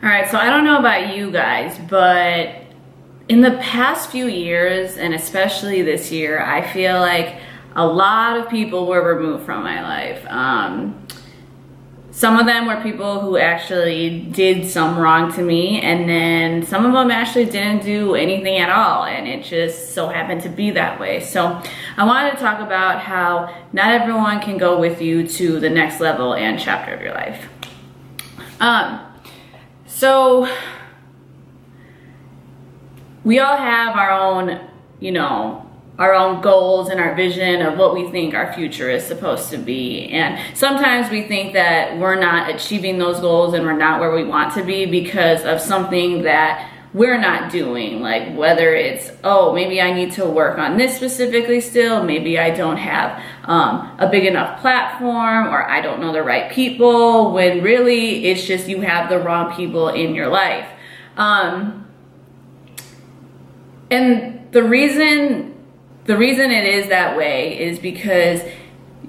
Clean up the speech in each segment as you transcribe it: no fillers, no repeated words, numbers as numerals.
All right, so I don't know about you guys, but in the past few years, and especially this year, I feel like a lot of people were removed from my life. Some of them were people who actually did some wrong to me, and then some of them actually didn't do anything at all, and it just so happened to be that way. So I wanted to talk about how not everyone can go with you to the next level and chapter of your life. So we all have our own, our own goals and our vision of what we think our future is supposed to be. And sometimes we think that we're not achieving those goals and we're not where we want to be because of something that we're not doing. Like whether it's, oh, maybe I need to work on this specifically still, maybe I don't have a big enough platform, or I don't know the right people, when really it's just you have the wrong people in your life. And the reason it is that way is because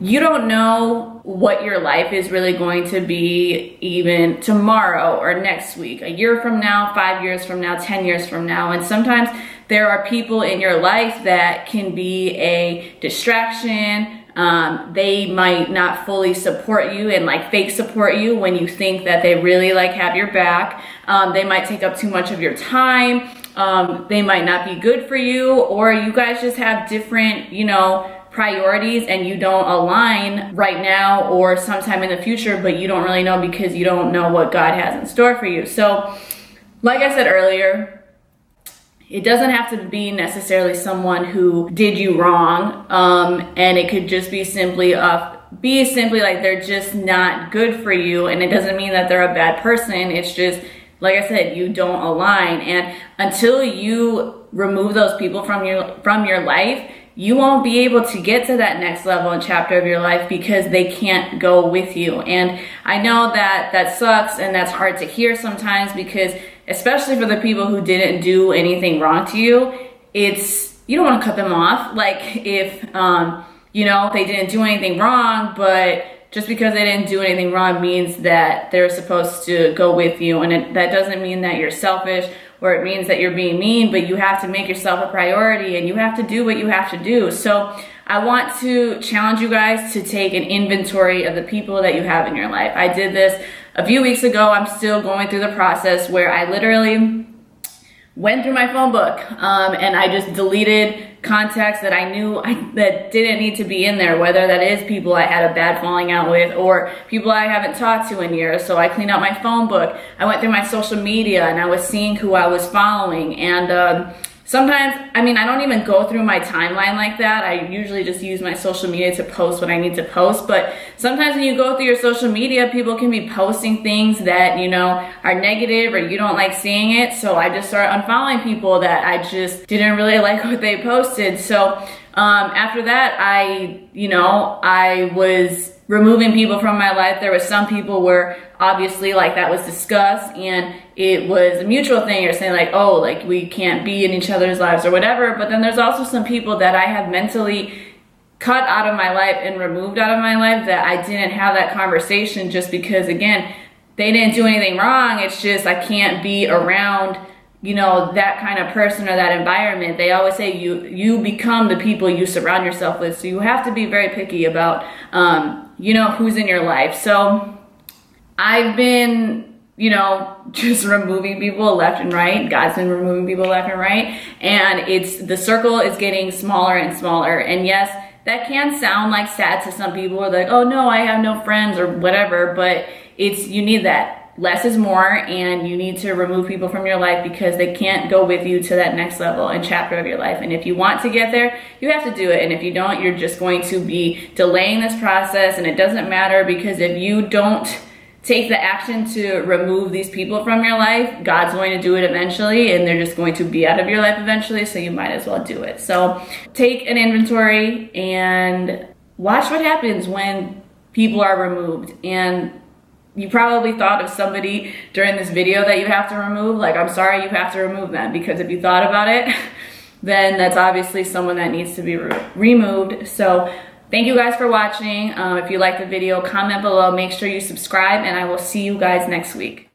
you don't know what your life is really going to be even tomorrow or next week, a year from now, 5 years from now, 10 years from now. And sometimes there are people in your life that can be a distraction. They might not fully support you and like fake support you when you think that they really like have your back. They might take up too much of your time. They might not be good for you, or you guys just have different, priorities and you don't align right now or sometime in the future, but you don't really know because you don't know what God has in store for you. So like I said earlier, it doesn't have to be necessarily someone who did you wrong, and it could just be simply like they're just not good for you, and it doesn't mean that they're a bad person. It's just, like I said, you don't align, and until you remove those people from your life, you won't be able to get to that next level and chapter of your life because they can't go with you. And I know that sucks and that's hard to hear sometimes, because especially for the people who didn't do anything wrong to you, you don't want to cut them off. Like if, they didn't do anything wrong, but just because they didn't do anything wrong means that they're supposed to go with you. And that doesn't mean that you're selfish, or it means that you're being mean, but you have to make yourself a priority and you have to do what you have to do. So I want to challenge you guys to take an inventory of the people that you have in your life. I did this a few weeks ago. I'm still going through the process where I literally went through my phone book and I just deleted contacts that I knew that didn't need to be in there, whether that is people I had a bad falling out with or people I haven't talked to in years. So I cleaned out my phone book. I went through my social media and I was seeing who I was following. And sometimes, I don't even go through my timeline like that. I usually just use my social media to post what I need to post. But sometimes when you go through your social media, people can be posting things that, are negative or you don't like seeing it. So I just started unfollowing people that I just didn't really like what they posted. So after that, I was removing people from my life. There was some people where obviously like that was discussed and it was a mutual thing. You're saying like, oh, like we can't be in each other's lives or whatever. But then there's also some people that I have mentally cut out of my life and removed out of my life that I didn't have that conversation just because, again, they didn't do anything wrong. It's just I can't be around that kind of person or that environment. They always say you become the people you surround yourself with. So you have to be very picky about, who's in your life. So I've been, just removing people left and right. God's been removing people left and right. And the circle is getting smaller and smaller. And yes, that can sound like sad to some people, or like, oh no, I have no friends or whatever, but you need that. Less is more, and you need to remove people from your life because they can't go with you to that next level and chapter of your life. And if you want to get there, you have to do it. And if you don't, you're just going to be delaying this process. And it doesn't matter, because if you don't take the action to remove these people from your life, God's going to do it eventually, and they're just going to be out of your life eventually. So you might as well do it. So take an inventory and watch what happens when people are removed. And you probably thought of somebody during this video that you have to remove. Like, I'm sorry you have to remove them, because if you thought about it, then that's obviously someone that needs to be removed. So thank you guys for watching. If you liked the video, comment below, make sure you subscribe, and I will see you guys next week.